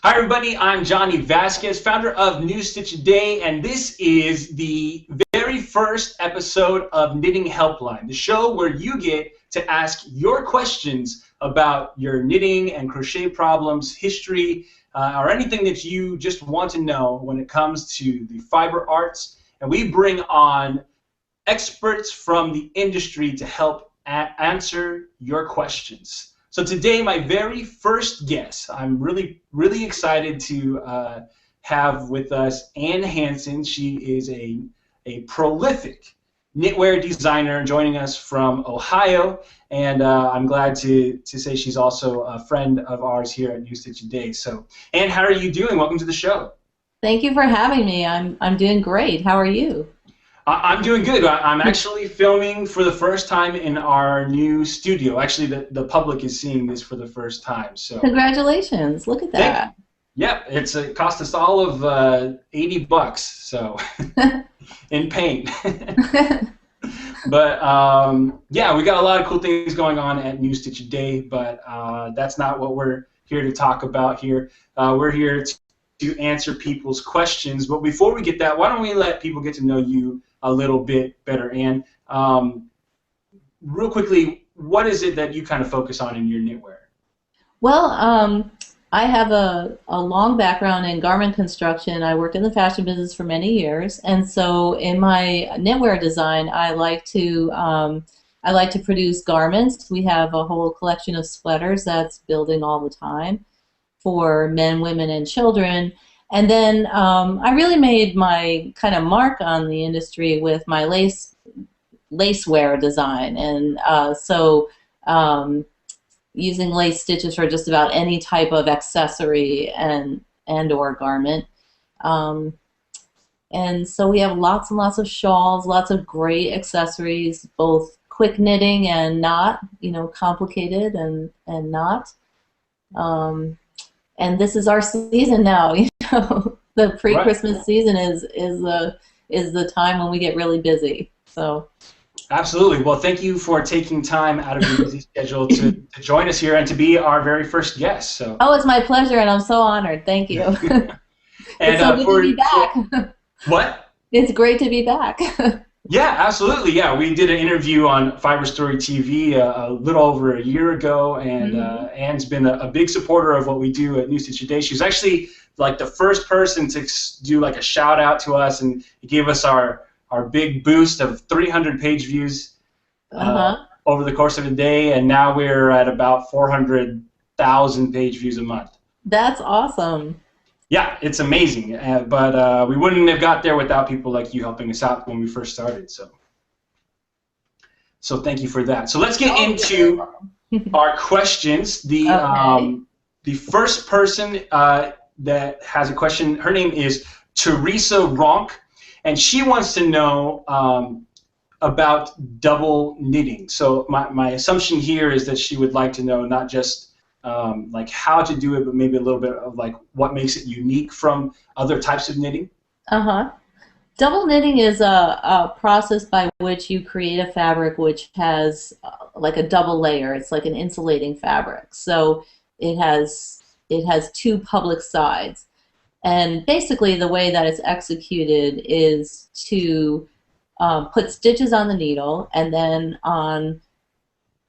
Hi everybody, I'm Johnny Vasquez, founder of New Stitch a Day, and this is the very first episode of Knitting Helpline, the show where you get to ask your questions about your knitting and crochet problems, history, or anything that you just want to know when it comes to the fiber arts. And we bring on experts from the industry to help answer your questions. So today, my very first guest, I'm really excited to have with us Ann Hanson. She is a prolific knitwear designer joining us from Ohio, and I'm glad to say she's also a friend of ours here at New Stitch a Day. So, Ann, how are you doing? Welcome to the show. Thank you for having me. I'm doing great. How are you? I'm doing good. I'm actually filming for the first time in our new studio. Actually, the public is seeing this for the first time. So congratulations! Look at that. Yeah, it cost us all of $80, so in paint. But yeah, we got a lot of cool things going on at New Stitch a Day. But that's not what we're here to talk about here. We're here to answer people's questions. But before we get that, why don't we let people get to know you a little bit better? And real quickly, what is it that you kind of focus on in your knitwear? Well, I have a long background in garment construction. I worked in the fashion business for many years, and so in my knitwear design, I like to produce garments. We have a whole collection of sweaters that's building all the time for men, women, and children. And then I really made my kind of mark on the industry with my lacewear design, and using lace stitches for just about any type of accessory and or garment. And so we have lots and lots of shawls, lots of great accessories, both quick knitting and not, complicated and not. And this is our season now. The pre-Christmas season is the time when we get really busy. So. Absolutely. Well, thank you for taking time out of your busy schedule to join us here and to be our very first guest. So. Oh, it's my pleasure, and I'm so honored. Thank you. And it's so good to be back. What? It's great to be back. Yeah, absolutely. Yeah, we did an interview on Fiber Story TV a little over a year ago, and Ann's been a big supporter of what we do at New Stitch a Day. She was actually like the first person to do like a shout out to us, and gave us our big boost of 300 page views over the course of a day, and now we're at about 400,000 page views a month. That's awesome. Yeah, it's amazing, but we wouldn't have got there without people like you helping us out when we first started. So thank you for that. So let's get into our questions. The first person that has a question, her name is Teresa Ronk, and she wants to know about double knitting. So my assumption here is that she would like to know not just like how to do it, but maybe a little bit of like what makes it unique from other types of knitting. Double knitting is a process by which you create a fabric which has like a double layer. It's like an insulating fabric. So it has two public sides. And basically the way that it's executed is to put stitches on the needle, and then on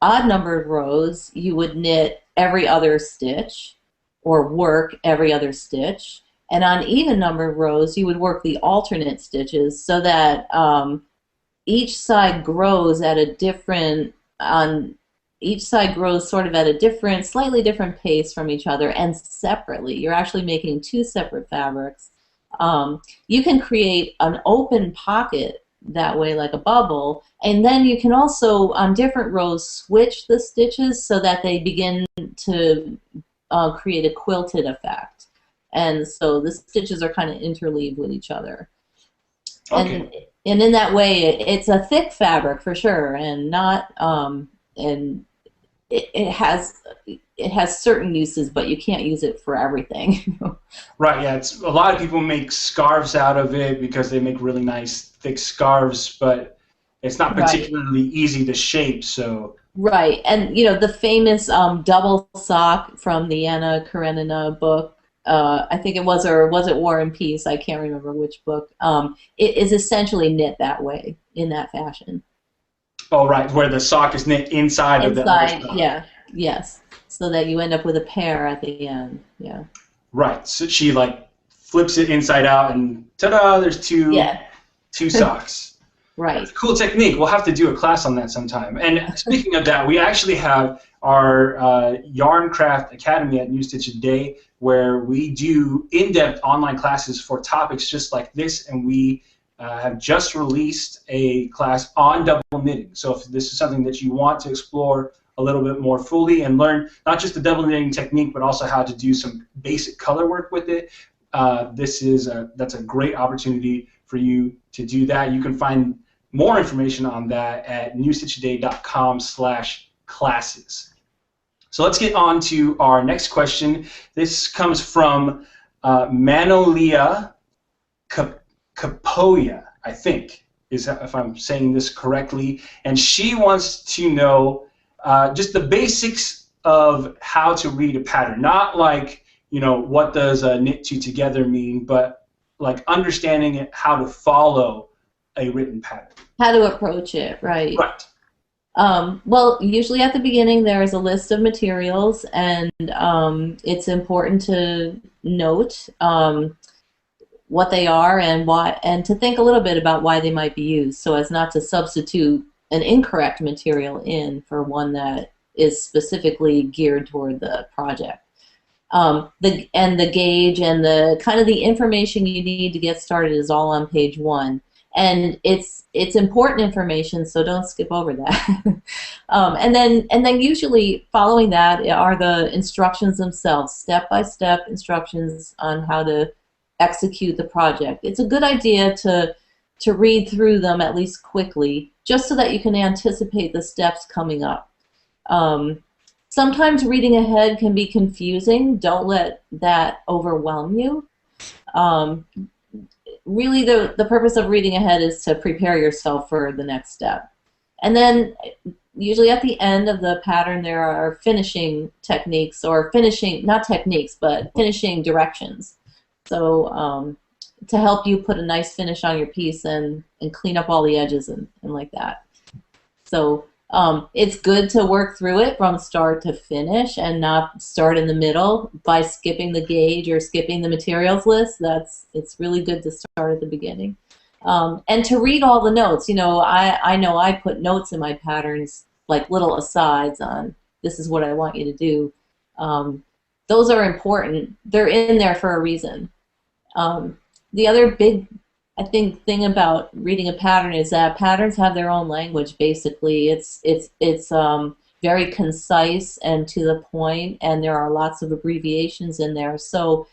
odd numbered rows you would knit every other stitch or work every other stitch, and on even numbered rows you would work the alternate stitches so that each side grows at a different sort of at a different, slightly different pace from each other and separately. You're actually making two separate fabrics. You can create an open pocket that way, like a bubble, and then you can also on different rows switch the stitches so that they begin to create a quilted effect, and so the stitches are kind of interleaved with each other. Okay. And in that way it's a thick fabric for sure, and not and it has certain uses, but you can't use it for everything. Right, yeah, a lot of people make scarves out of it because they make really nice thick scarves, but it's not particularly easy to shape. So right, and the famous double sock from the Anna Karenina book I think it was, or was it War and Peace? I can't remember which book. It is essentially knit that way, in that fashion. Oh, right, where the sock is knit inside of the other Inside, sock. yeah, yes, so that you end up with a pair at the end. Yeah. Right. So she like flips it inside out, and ta-da! There's Yeah. two socks. Right. That's a cool technique. We'll have to do a class on that sometime. And speaking of that, we actually have our Yarncraft Academy at New Stitch a Day, where we do in-depth online classes for topics just like this, and we have just released a class on double knitting. So if this is something that you want to explore a little bit more fully and learn not just the double knitting technique, but also how to do some basic color work with it, that's a great opportunity for you to do that. You can find more information on that at newstitchaday.com/classes. So let's get on to our next question. This comes from Manolia Kapoya, I think, is if I'm saying this correctly, and she wants to know just the basics of how to read a pattern. Not like, what does knit two together mean, but like understanding it, how to follow a written pattern. How to approach it, right? Right. Well, usually at the beginning there is a list of materials, and it's important to note what they are and why, and to think a little bit about why they might be used, so as not to substitute an incorrect material in for one that is specifically geared toward the project. The gauge and the kind of the information you need to get started is all on page 1. And it's important information, so don't skip over that. And then usually following that are the instructions themselves, step-by-step instructions on how to execute the project. It's a good idea to read through them at least quickly, just so that you can anticipate the steps coming up. Sometimes reading ahead can be confusing. Don't let that overwhelm you. Really, the purpose of reading ahead is to prepare yourself for the next step. And then usually at the end of the pattern there are finishing techniques, or not techniques, but finishing directions. So to help you put a nice finish on your piece and clean up all the edges and like that. So it's good to work through it from start to finish and not start in the middle by skipping the gauge or skipping the materials list. It's really good to start at the beginning. And to read all the notes. I know I put notes in my patterns, like little asides on this is what I want you to do. Those are important. They're in there for a reason. The other big, I think, thing about reading a pattern is that patterns have their own language. Basically, it's very concise and to the point, and there are lots of abbreviations in there. So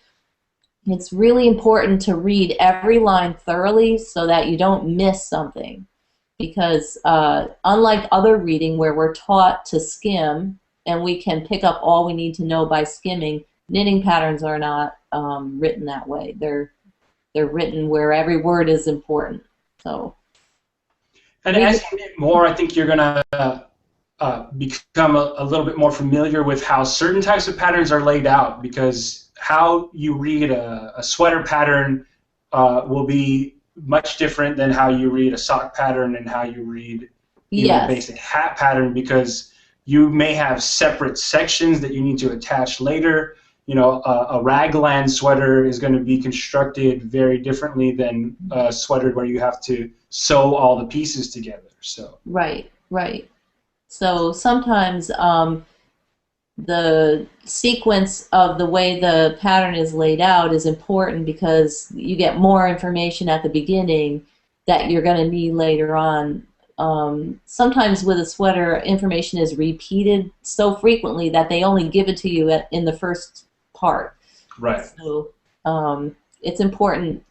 it's really important to read every line thoroughly so that you don't miss something. Because unlike other reading where we're taught to skim and we can pick up all we need to know by skimming, knitting patterns are not written that way. They're written where every word is important. So, and as you knit more, I think you're going to become a little bit more familiar with how certain types of patterns are laid out, because how you read a sweater pattern will be much different than how you read a sock pattern and how you read a basic hat pattern, because you may have separate sections that you need to attach later. A raglan sweater is going to be constructed very differently than a sweater where you have to sew all the pieces together. So right. So sometimes the sequence of the way the pattern is laid out is important, because you get more information at the beginning that you're going to need later on. Sometimes with a sweater, information is repeated so frequently that they only give it to you in the first part. Right. So it's important.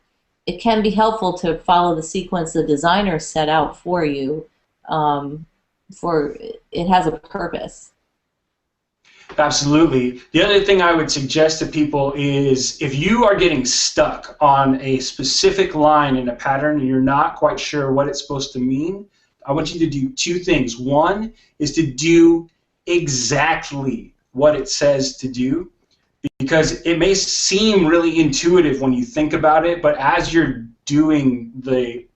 It can be helpful to follow the sequence the designer set out for you. It has a purpose. Absolutely. The other thing I would suggest to people is, if you are getting stuck on a specific line in a pattern and you're not quite sure what it's supposed to mean, I want you to do two things. One is to do exactly what it says to do. because it may seem really intuitive when you think about it, but as you're doing the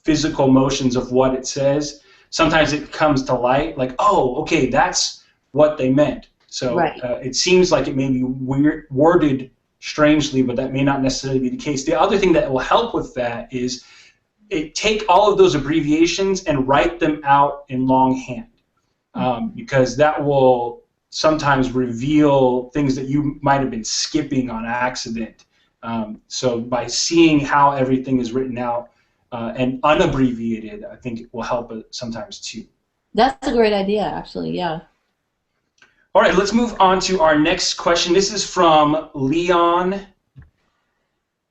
physical motions of what it says, sometimes it comes to light, like, oh, okay, that's what they meant. So Right. it seems like it may be worded strangely, but that may not necessarily be the case. The other thing that will help with that is take all of those abbreviations and write them out in longhand, because that will sometimes reveal things that you might have been skipping on accident. So by seeing how everything is written out and unabbreviated, I think it will help sometimes too. That's a great idea, actually. Yeah. All right, let's move on to our next question. This is from Leon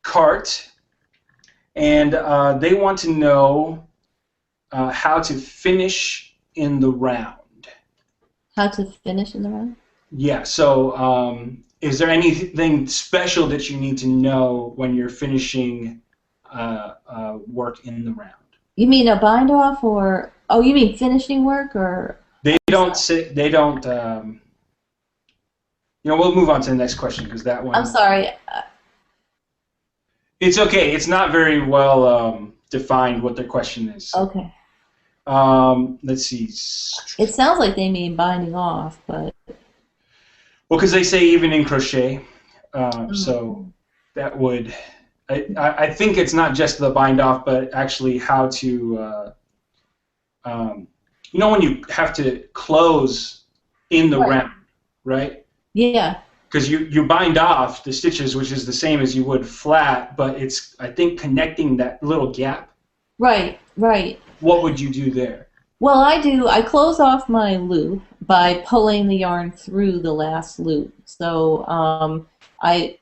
Cart, and they want to know how to finish in the round. How to finish in the round? Yeah, so is there anything special that you need to know when you're finishing work in the round? You mean a bind off, or you mean finishing work, or? They don't say, they don't. We'll move on to the next question because that one. I'm sorry. It's okay. It's not very well defined what their question is. Okay. Let's see. It sounds like they mean binding off, but. Well, because they say even in crochet, so that would. I think it's not just the bind off, but actually how to. When you have to close in the round, right? Yeah. Because you bind off the stitches, which is the same as you would flat, but it's, I think, connecting that little gap. Right, right. What would you do there? Well, I close off my loop by pulling the yarn through the last loop. So I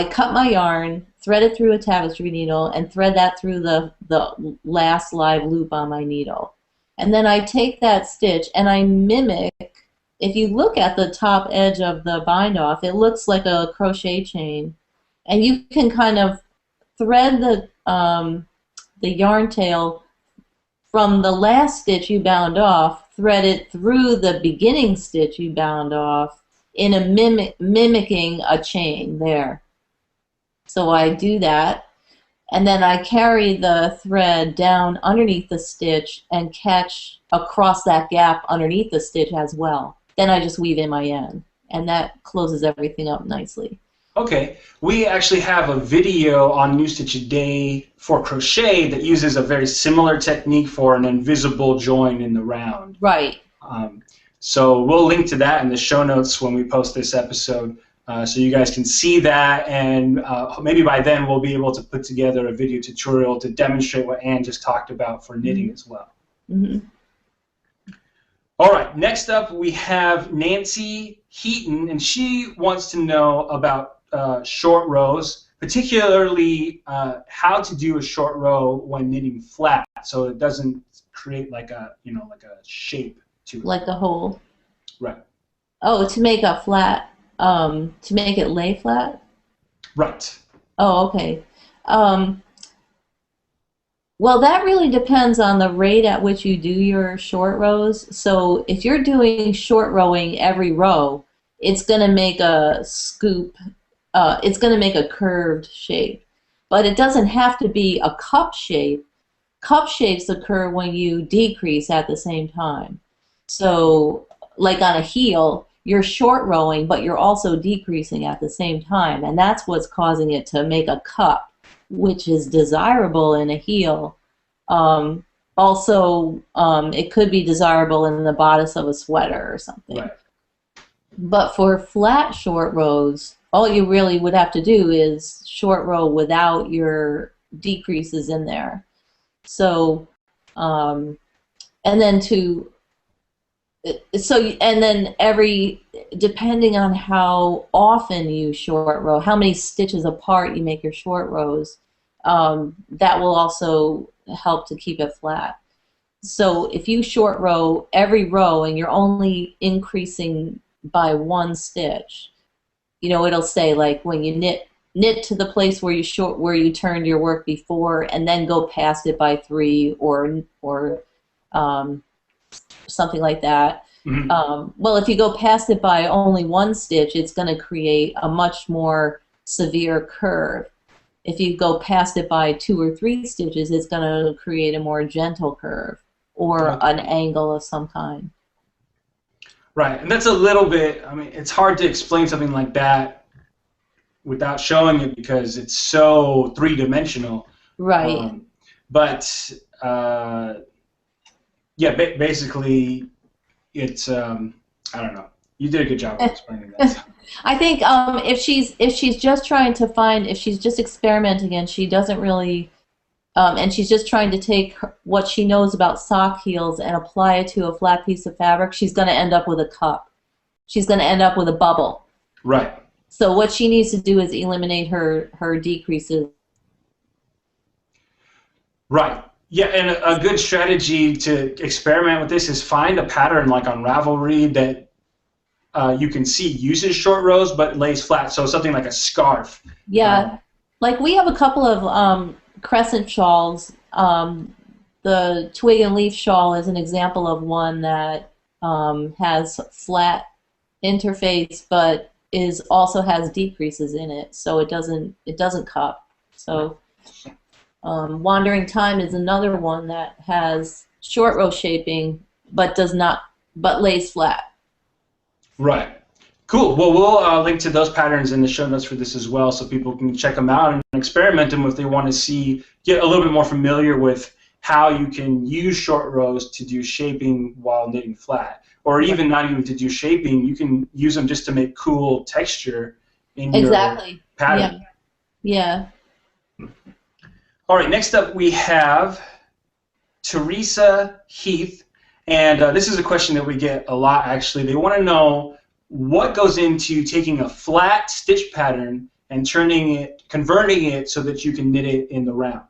cut my yarn, thread it through a tapestry needle, and thread that through the last live loop on my needle. And then I take that stitch and I mimic. If you look at the top edge of the bind off, it looks like a crochet chain, and you can kind of thread the yarn tail from the last stitch you bound off, thread it through the beginning stitch you bound off in a mimicking a chain there. So I do that, and then I carry the thread down underneath the stitch and catch across that gap underneath the stitch as well. Then I just weave in my end, and that closes everything up nicely. Okay. We actually have a video on New Stitch a Day for crochet that uses a very similar technique for an invisible join in the round. Right. So we'll link to that in the show notes when we post this episode, so you guys can see that, and maybe by then we'll be able to put together a video tutorial to demonstrate what Anne just talked about for knitting as well. Mm-hmm. All right, next up we have Nancy Heaton, and she wants to know about short rows, particularly how to do a short row when knitting flat, so it doesn't create like a shape to it. Like a hole. Right. Oh, to make a flat, to make it lay flat? Right. Oh, okay. Well, that really depends on the rate at which you do your short rows. So if you're doing short rowing every row, it's going to make a scoop, it's going to make a curved shape. But it doesn't have to be a cup shape. Cup shapes occur when you decrease at the same time. So like on a heel, you're short rowing, but you're also decreasing at the same time. And that's what's causing it to make a cup, which is desirable in a heel. Also, it could be desirable in the bodice of a sweater or something. Right. But for flat short rows, all you really would have to do is short row without your decreases in there. So, and then depending on how often you short row, how many stitches apart you make your short rows, that will also help to keep it flat. So if you short row every row and you're only increasing by one stitch, it'll say like when you knit to the place where you turned your work before, and then go past it by 3 or something like that. Mhm. Well, if you go past it by only one stitch, it's going to create a much more severe curve. If you go past it by 2 or 3 stitches, it's going to create a more gentle curve or Okay. an angle of some kind. Right, and that's a little bit. I mean, it's hard to explain something like that without showing it because it's so three-dimensional. Right. Um, but yeah, basically, it's I don't know. You did a good job of explaining that. I think if she's just trying to find, if she's just experimenting and she doesn't really and she's just trying to take what she knows about sock heels and apply it to a flat piece of fabric, she's going to end up with a cup. She's going to end up with a bubble. Right. So what she needs to do is eliminate her decreases. Right. Yeah, and a good strategy to experiment with this is find a pattern like on Ravelry that you can see uses short rows but lays flat. So something like a scarf. Yeah, like we have a couple of crescent shawls. The twig and leaf shawl is an example of one that has flat interface, but is also has decreases in it, so it doesn't cup. So Wandering Time is another one that has short row shaping, but does not, but lays flat. Right. Cool. Well, we'll link to those patterns in the show notes for this as well, so people can check them out and experiment them if they want to see, get a little bit more familiar with how you can use short rows to do shaping while knitting flat, or even not even to do shaping. You can use them just to make cool texture in your pattern. Yeah. All right. Next up, we have Teresa Heath, and this is a question that we get a lot. Actually, they want to know what goes into taking a flat stitch pattern and converting it so that you can knit it in the round.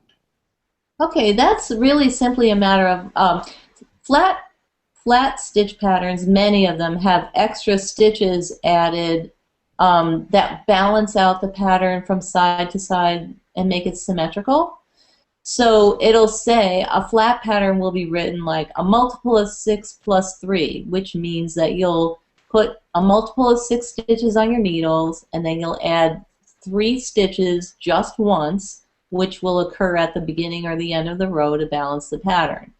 Okay, that's really simply a matter of flat stitch patterns. Many of them have extra stitches added that balance out the pattern from side to side and make it symmetrical. So it'll say a flat pattern will be written like a multiple of 6 plus 3, which means that you'll put a multiple of 6 stitches on your needles, and then you'll add 3 stitches just once, which will occur at the beginning or the end of the row to balance the pattern.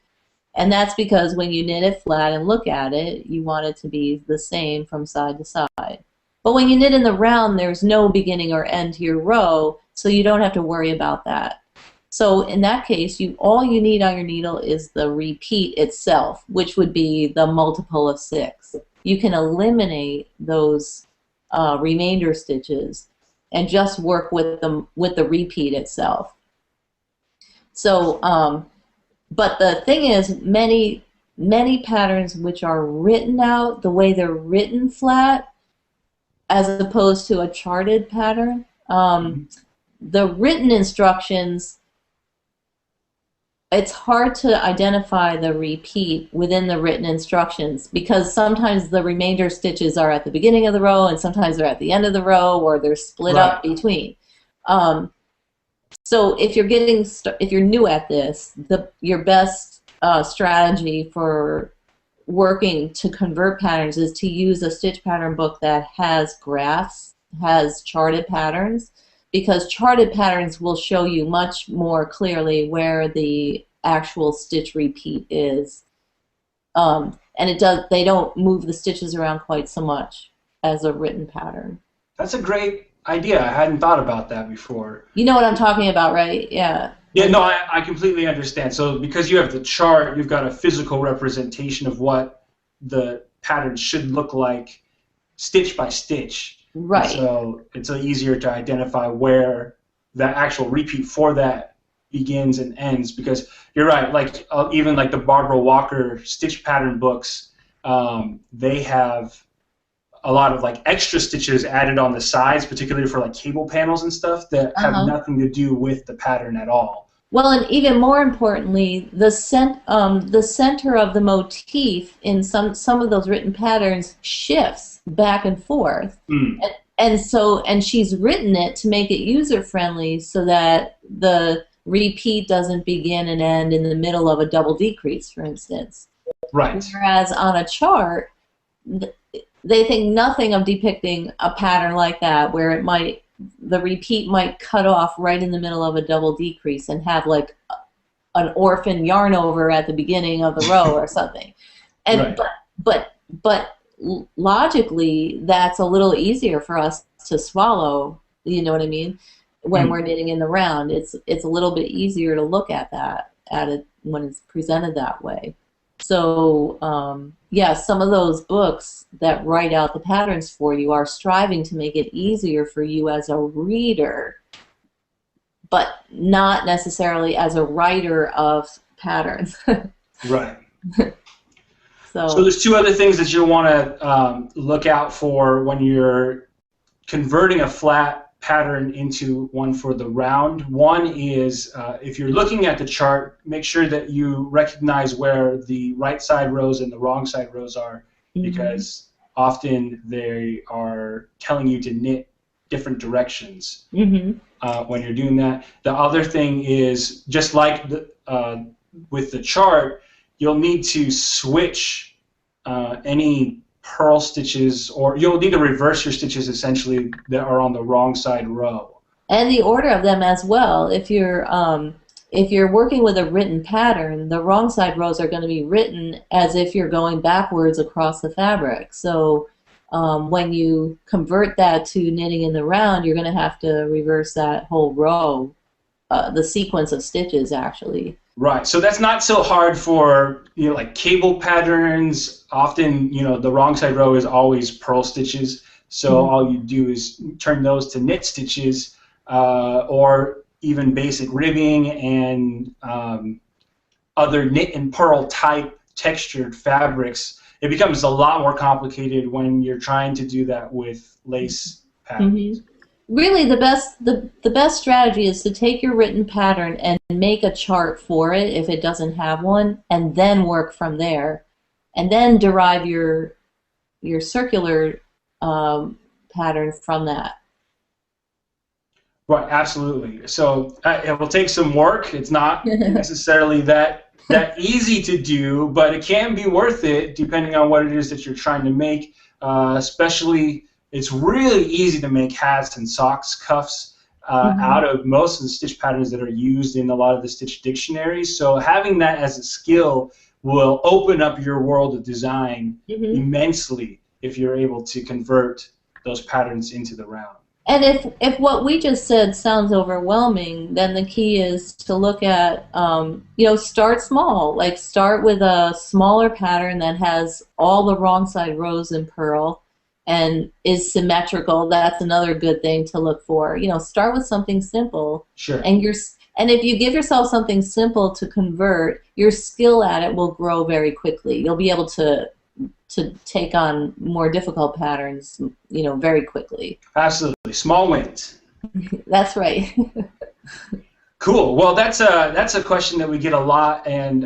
And that's because when you knit it flat and look at it, you want it to be the same from side to side. But when you knit in the round, there's no beginning or end to your row, so you don't have to worry about that. So in that case, all you need on your needle is the repeat itself, which would be the multiple of 6. You can eliminate those remainder stitches and just work with the repeat itself. So, but the thing is, many patterns which are written out the way they're written flat, as opposed to a charted pattern, the written instructions, it's hard to identify the repeat within the written instructions because sometimes the remainder stitches are at the beginning of the row and sometimes they're at the end of the row or they're split up between. So if you're new at this, your best strategy for working to convert patterns is to use a stitch pattern book that has graphs, has charted patterns, because charted patterns will show you much more clearly where the actual stitch repeat is. And they don't move the stitches around quite so much as a written pattern. That's a great idea. I hadn't thought about that before. You know what I'm talking about, right? Yeah. Yeah, no, I completely understand. So because you have the chart, you've got a physical representation of what the pattern should look like stitch by stitch. Right. And so it's easier to identify where the actual repeat for that begins and ends, because you're right, like even like the Barbara Walker stitch pattern books, they have a lot of like extra stitches added on the sides, particularly for like cable panels and stuff that have nothing to do with the pattern at all. Well, and even more importantly, the center of the motif in some of those written patterns shifts back and forth, and she's written it to make it user friendly so that the repeat doesn't begin and end in the middle of a double decrease, for instance. Right. Whereas on a chart, they think nothing of depicting a pattern like that where the repeat might cut off right in the middle of a double decrease and have like an orphan yarn over at the beginning of the row or something. And Right. but logically, that's a little easier for us to swallow. You know what I mean? When we're knitting in the round, it's a little bit easier to look at it when it's presented that way. So yeah, some of those books that write out the patterns for you are striving to make it easier for you as a reader, but not necessarily as a writer of patterns. Right. So there's two other things that you'll want to look out for when you're converting a flat pattern into one for the round. One is if you're looking at the chart, make sure that you recognize where the right side rows and the wrong side rows are, because often they are telling you to knit different directions when you're doing that. The other thing is, just like with the chart, you'll need to switch any purl stitches, or you'll need to reverse your stitches essentially that are on the wrong side row. And the order of them as well. If you're working with a written pattern, the wrong side rows are going to be written as if you're going backwards across the fabric. So when you convert that to knitting in the round, you're going to have to reverse that whole row, the sequence of stitches actually. Right. So that's not so hard for, like cable patterns. Often, the wrong side row is always purl stitches. So all you do is turn those to knit stitches, or even basic ribbing and other knit and purl type textured fabrics. It becomes a lot more complicated when you're trying to do that with lace patterns. Really, the best strategy is to take your written pattern and make a chart for it if it doesn't have one, and then work from there, and then derive your circular pattern from that. Right, absolutely. So it will take some work. It's not necessarily that easy to do, but it can be worth it depending on what it is that you're trying to make. Especially, it's really easy to make hats and socks cuffs out of most of the stitch patterns that are used in a lot of the stitch dictionaries. So having that as a skill will open up your world of design immensely if you're able to convert those patterns into the round. And if what we just said sounds overwhelming, then the key is to look at, start small. Like start with a smaller pattern that has all the wrong side rows in purl and is symmetrical. That's another good thing to look for. Start with something simple. Sure. And if you give yourself something simple to convert, your skill at it will grow very quickly. You'll be able to take on more difficult patterns, very quickly. Absolutely, small wins. That's right. Cool. Well, that's a question that we get a lot, and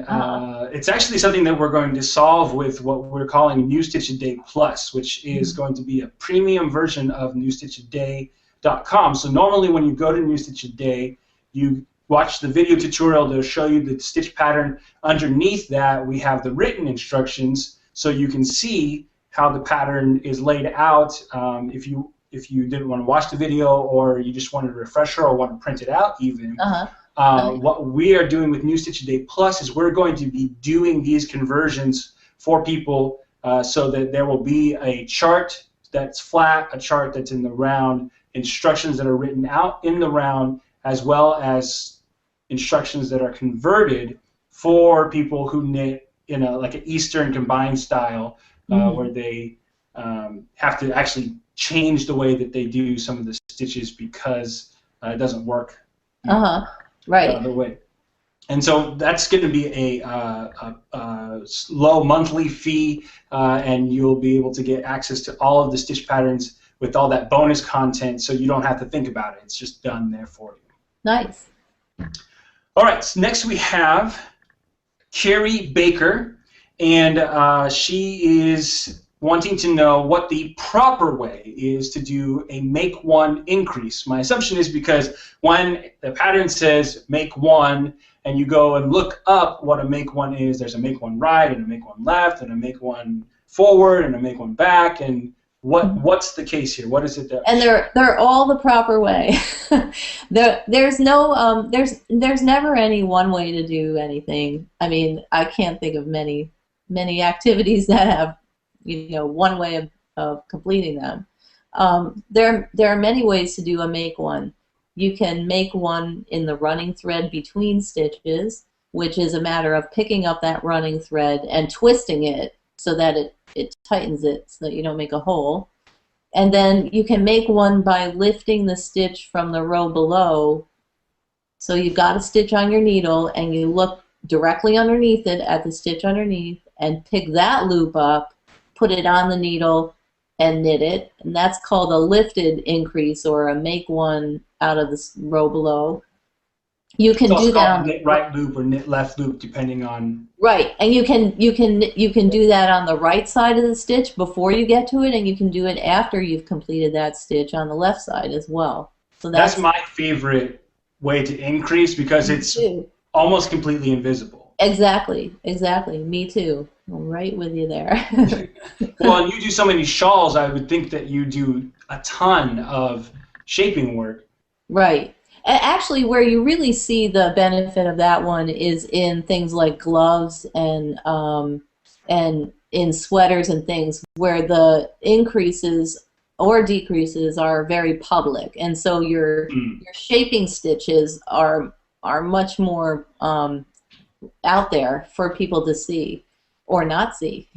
it's actually something that we're going to solve with what we're calling New Stitch a Day Plus, which is going to be a premium version of newstitchaday.com. So normally when you go to New Stitch a Day, you watch the video tutorial to show you the stitch pattern. Underneath that, we have the written instructions, so you can see how the pattern is laid out. If you didn't want to watch the video, or you just wanted a refresher, or want to print it out even, what we are doing with New Stitch a Day Plus is we're going to be doing these conversions for people so that there will be a chart that's flat, a chart that's in the round, instructions that are written out in the round, as well as instructions that are converted for people who knit in like an Eastern combined style, where they have to actually change the way that they do some of the stitches because it doesn't work right. the other way. And so that's going to be a low monthly fee, and you'll be able to get access to all of the stitch patterns with all that bonus content, so you don't have to think about it. It's just done there for you. Nice. All right, so next we have Carrie Baker, and she is wanting to know what the proper way is to do a make one increase. My assumption is because when the pattern says make one, and you go and look up what a make one is, there's a make one right and a make one left and a make one forward and I make one back, and what's the case here? What is it that? And they're all the proper way. There's no there's never any one way to do anything. I mean, I can't think of many activities that have one way of completing them. There are many ways to do a make one. You can make one in the running thread between stitches, which is a matter of picking up that running thread and twisting it so that it tightens it so that you don't make a hole. And then you can make one by lifting the stitch from the row below. So you've got a stitch on your needle and you look directly underneath it at the stitch underneath and pick that loop up, put it on the needle, and knit it. And that's called a lifted increase or a make one out of the row below. You can do that on knit right loop or knit left loop depending on. Right, and you can do that on the right side of the stitch before you get to it, and you can do it after you've completed that stitch on the left side as well. So that's my favorite way to increase because it's almost completely invisible. Exactly. Me too. I'm right with you there. Well, and you do so many shawls, I would think that you do a ton of shaping work. Right. Actually, where you really see the benefit of that one is in things like gloves and in sweaters and things where the increases or decreases are very public, and so your shaping stitches are much more out there for people to see or not see.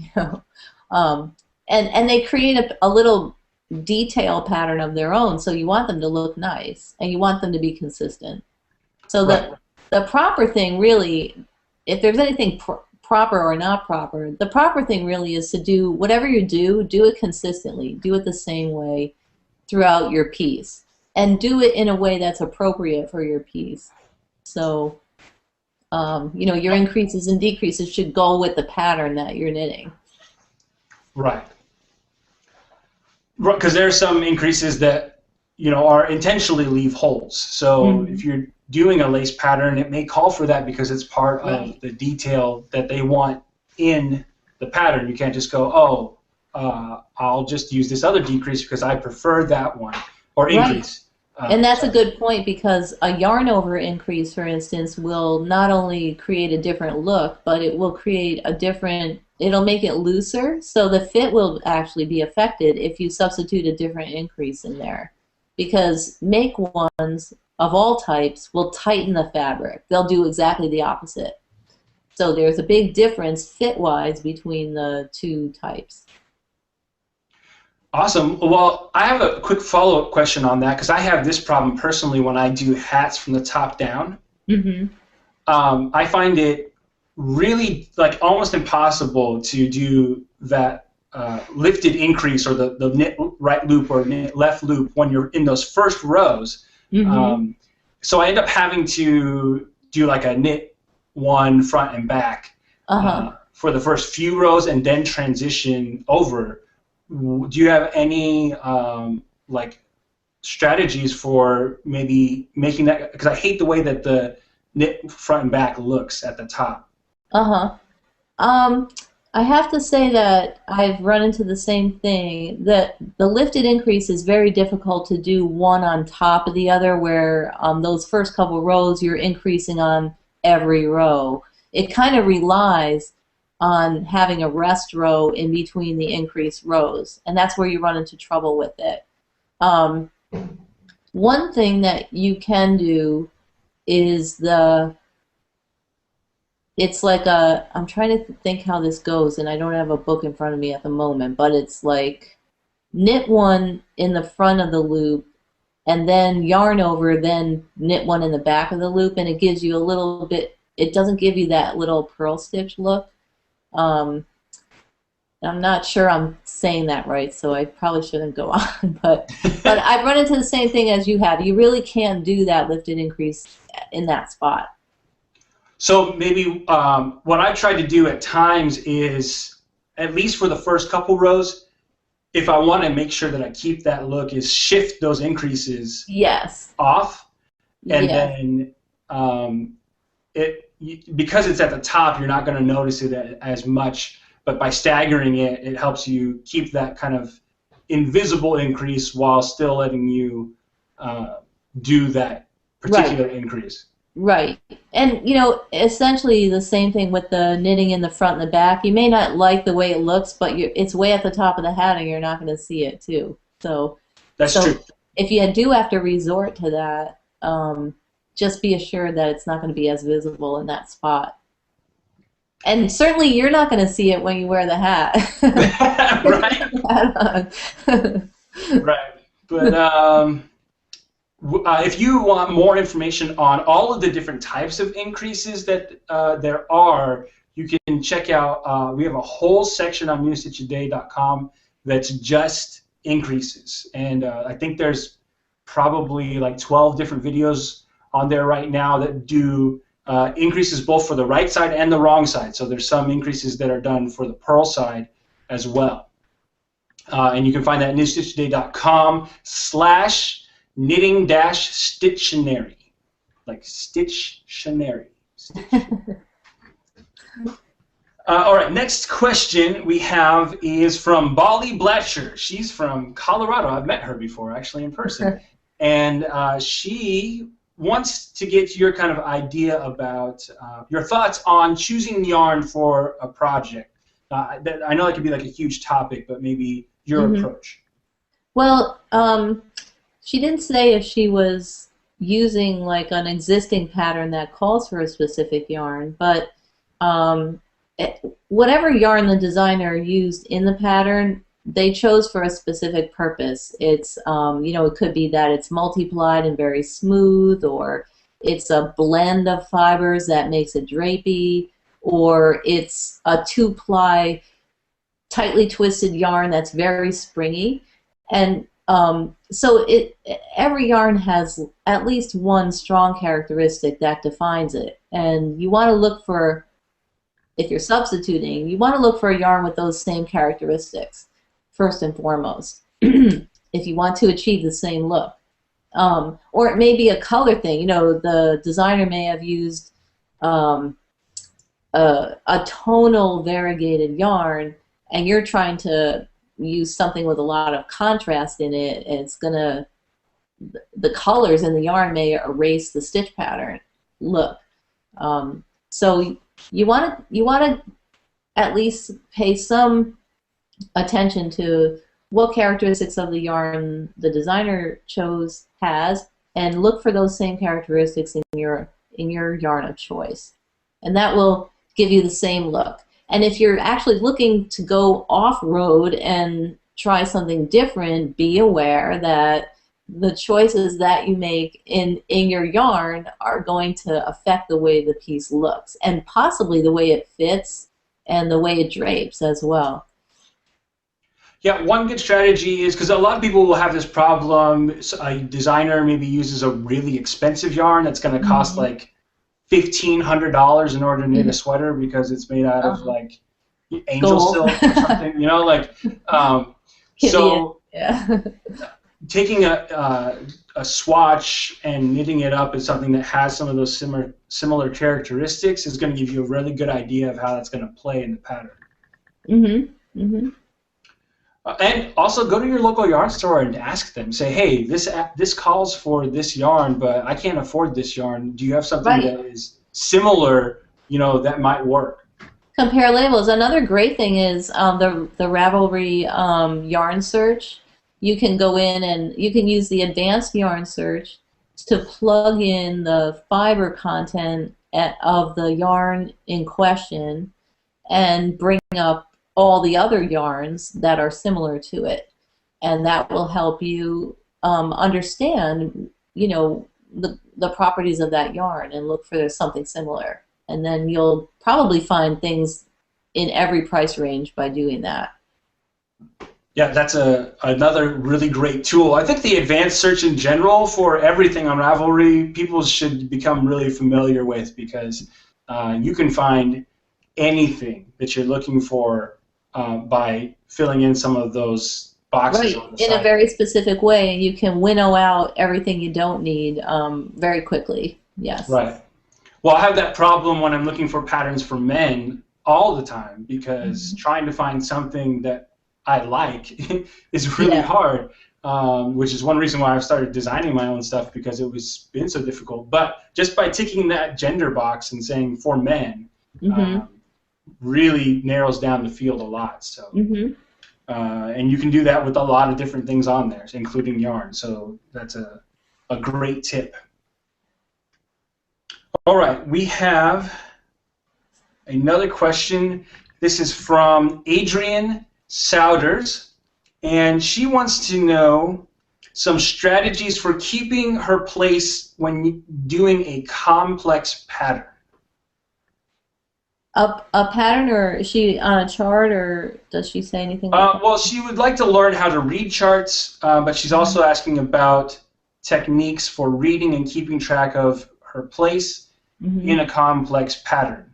And they create a little detail pattern of their own, so you want them to look nice and you want them to be consistent. So the proper thing really, if there's anything proper or not proper, the proper thing really is to do whatever you do it consistently, do it the same way throughout your piece, and do it in a way that's appropriate for your piece. So your increases and decreases should go with the pattern that you're knitting. Right. Because there are some increases that are intentionally leave holes. So if you're doing a lace pattern, it may call for that because it's part of the detail that they want in the pattern. You can't just go, I'll just use this other decrease because I prefer that one, or increase. And that's a good point, because a yarn over increase, for instance, will not only create a different look, but it will create a different, it'll make it looser, so the fit will actually be affected if you substitute a different increase in there. Because make ones of all types will tighten the fabric. They'll do exactly the opposite. So there's a big difference fit-wise between the two types. Awesome. Well, I have a quick follow-up question on that because I have this problem personally when I do hats from the top down. I find it really almost impossible to do that lifted increase or the knit right loop or knit left loop when you're in those first rows. So I end up having to do like a knit one front and back for the first few rows and then transition over. Do you have any strategies for maybe making that? Because I hate the way that the knit front and back looks at the top. I have to say that I've run into the same thing, that the lifted increase is very difficult to do one on top of the other, where those first couple rows you're increasing on every row. It kind of relies on having a rest row in between the increased rows, and that's where you run into trouble with it. One thing that you can do is it's like I'm trying to think how this goes, and I don't have a book in front of me at the moment, but it's like knit one in the front of the loop and then yarn over, then knit one in the back of the loop, and it gives you a little bit, it doesn't give you that little purl stitch look. I'm not sure I'm saying that right, so I probably shouldn't go on, but I've run into the same thing as you have. You really can't do that lifted increase in that spot. So maybe what I try to do at times is, at least for the first couple rows, if I want to make sure that I keep that look, is shift those increases off, and then because it's at the top, you're not going to notice it as much. but by staggering it, it helps you keep that kind of invisible increase while still letting you do that particular increase. Right. And, you know, essentially the same thing with the knitting in the front and the back. You may not like the way it looks, but it's way at the top of the hat and you're not going to see it, too. So that's true. If you do have to resort to that, just be assured that it's not going to be as visible in that spot. And certainly you're not going to see it when you wear the hat. Right. Right. But if you want more information on all of the different types of increases that there are, you can check out, we have a whole section on newstitchaday.com that's just increases. And I think there's probably like 12 different videos on there right now that do increases both for the right side and the wrong side. So there's some increases that are done for the purl side as well. And you can find that at newstitchaday.com/knitting-stittionary, like stittionary. All right, next question we have is from Bolly Blatcher. She's from Colorado. I've met her before, actually, in person. And she wants to get your kind of idea about your thoughts on choosing yarn for a project. I know that could be like a huge topic, but maybe your approach. Well, she didn't say if she was using like an existing pattern that calls for a specific yarn, but whatever yarn the designer used in the pattern, they chose for a specific purpose. It's you know, it could be that it's multiplied and very smooth, or it's a blend of fibers that makes it drapey, or it's a 2-ply tightly twisted yarn that's very springy. And so every yarn has at least one strong characteristic that defines it. And you want to look for, if you're substituting, you want to look for a yarn with those same characteristics, first and foremost, if you want to achieve the same look. Or it may be a color thing. You know, the designer may have used a tonal variegated yarn, and you're trying to use something with a lot of contrast in it, and it's gonna, the colors in the yarn may erase the stitch pattern look. So you want to at least pay some attention to what characteristics of the yarn the designer chose has, and look for those same characteristics in your yarn of choice, and that will give you the same look. And if you're actually looking to go off-road and try something different, be aware that the choices that you make in your yarn are going to affect the way the piece looks, and possibly the way it fits and the way it drapes as well. Yeah, one good strategy is, because a lot of people will have this problem, a designer maybe uses a really expensive yarn that's going to cost like $1,500 in order to knit a sweater because it's made out of like angel silk or something, you know, like so taking a swatch and knitting it up is something that has some of those similar characteristics is going to give you a really good idea of how that's going to play in the pattern. And also go to your local yarn store and ask them. Say, hey, this calls for this yarn, but I can't afford this yarn. Do you have something that is similar, you know, that might work? Compare labels. Another great thing is the Ravelry yarn search. You can go in and you can use the advanced yarn search to plug in the fiber content of the yarn in question and bring up all the other yarns that are similar to it, and that will help you understand, you know, the properties of that yarn and look for something similar, and then you'll probably find things in every price range by doing that. Yeah, that's another really great tool. I think the advanced search in general for everything on Ravelry people should become really familiar with, because you can find anything that you're looking for by filling in some of those boxes on the side. In a very specific way, you can winnow out everything you don't need very quickly. Yes. Right. Well, I have that problem when I'm looking for patterns for men all the time because trying to find something that I like is really hard, which is one reason why I've started designing my own stuff, because it was been so difficult. But just by ticking that gender box and saying for men, really narrows down the field a lot. So, and you can do that with a lot of different things on there, including yarn. So that's a great tip. All right, we have another question. This is from Adrienne Souders, and she wants to know some strategies for keeping her place when doing a complex pattern. A pattern, or is she on a chart, or does she say anything like that? Well, she would like to learn how to read charts, but she's also asking about techniques for reading and keeping track of her place in a complex pattern.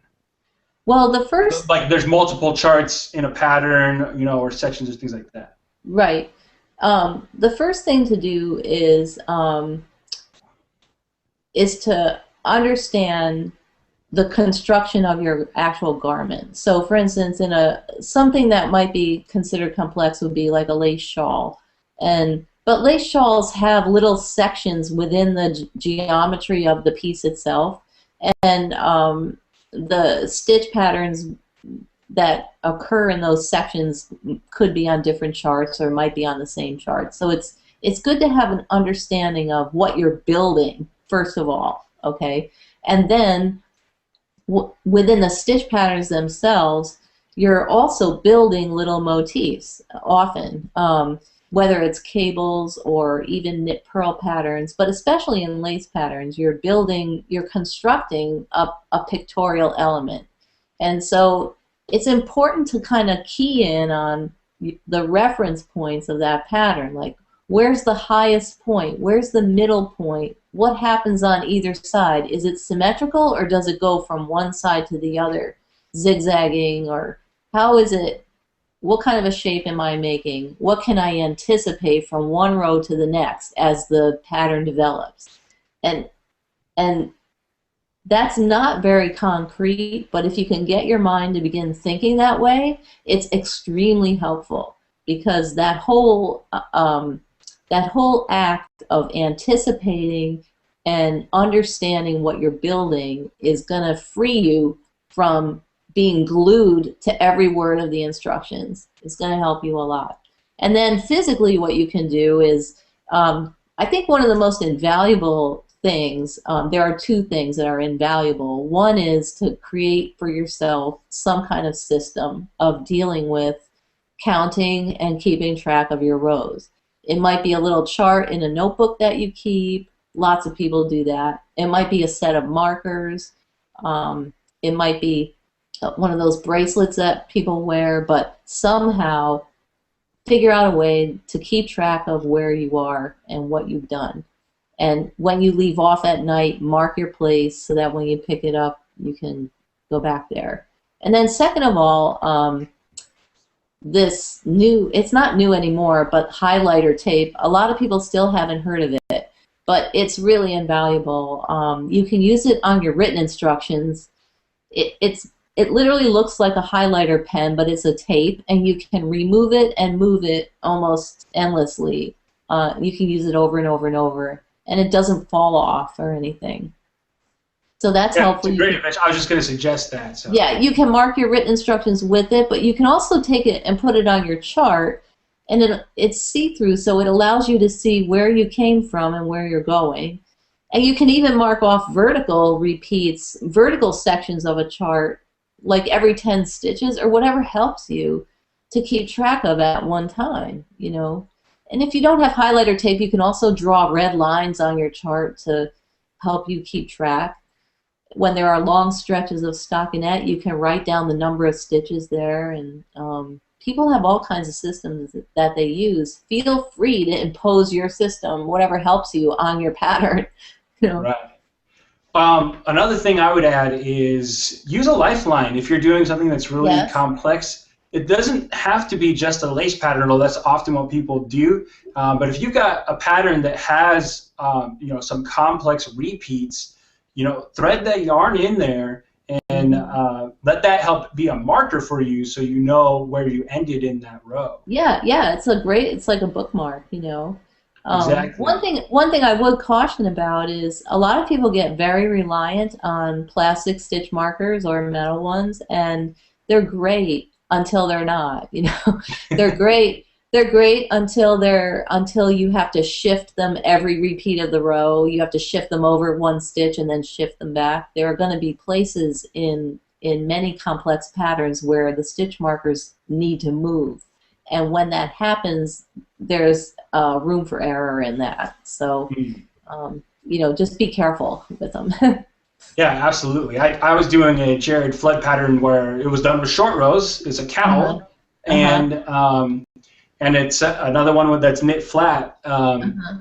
Well, the first... Like there's multiple charts in a pattern, you know, or sections or things like that. Right. The first thing to do is to understand the construction of your actual garment. So, for instance, in something that might be considered complex would be like a lace shawl, but lace shawls have little sections within the geometry of the piece itself, and the stitch patterns that occur in those sections could be on different charts or might be on the same chart. So it's good to have an understanding of what you're building first of all, okay, and then within the stitch patterns themselves, you're also building little motifs often, whether it's cables or even knit purl patterns, but especially in lace patterns, you're constructing a pictorial element. And so it's important to kind of key in on the reference points of that pattern, like where's the highest point, where's the middle point, what happens on either side? Is it symmetrical, or does it go from one side to the other, zigzagging, or how is it, what kind of a shape am I making? What can I anticipate from one row to the next as the pattern develops? And that's not very concrete, but if you can get your mind to begin thinking that way, it's extremely helpful, because that whole act of anticipating and understanding what you're building is going to free you from being glued to every word of the instructions. It's going to help you a lot. And then physically what you can do is, I think one of the most invaluable things, there are two things that are invaluable. One is to create for yourself some kind of system of dealing with counting and keeping track of your rows. It might be a little chart in a notebook that you keep. Lots of people do that. It might be a set of markers. It might be one of those bracelets that people wear, but somehow figure out a way to keep track of where you are and what you've done. And when you leave off at night, mark your place so that when you pick it up, you can go back there. And then second of all, this new, it's not new anymore, but highlighter tape, a lot of people still haven't heard of it, but it's really invaluable. You can use it on your written instructions. It literally looks like a highlighter pen, but it's a tape, and you can remove it and move it almost endlessly. You can use it over and over and over, and it doesn't fall off or anything. So that's helpful. It's a great invention. I was just going to suggest that. So. Yeah, you can mark your written instructions with it, but you can also take it and put it on your chart, and it's see-through, so it allows you to see where you came from and where you're going. And you can even mark off vertical repeats, vertical sections of a chart, like every 10 stitches or whatever helps you to keep track of at one time, you know. And if you don't have highlighter tape, you can also draw red lines on your chart to help you keep track. When there are long stretches of stockinette, you can write down the number of stitches there, and people have all kinds of systems that they use. Feel free to impose your system, whatever helps you, on your pattern. You know? Right. Another thing I would add is use a lifeline if you're doing something that's really complex. It doesn't have to be just a lace pattern, although that's often what people do. But if you've got a pattern that has some complex repeats, thread that yarn in there and Hmm. let that help be a marker for you so you know where you ended in that row. Yeah, yeah, it's like a bookmark, you know. Exactly. One thing I would caution about is a lot of people get very reliant on plastic stitch markers or metal ones, and they're great until they're not, you know. They're great. They're great until you have to shift them every repeat of the row. You have to shift them over one stitch and then shift them back. There are going to be places in many complex patterns where the stitch markers need to move. And when that happens, there's room for error in that. So, Mm. you know, just be careful with them. Yeah, absolutely. I was doing a Jared Flood pattern where it was done with short rows. It's a Uh-huh. cowl, Uh-huh. and it's another one that's knit flat Uh-huh.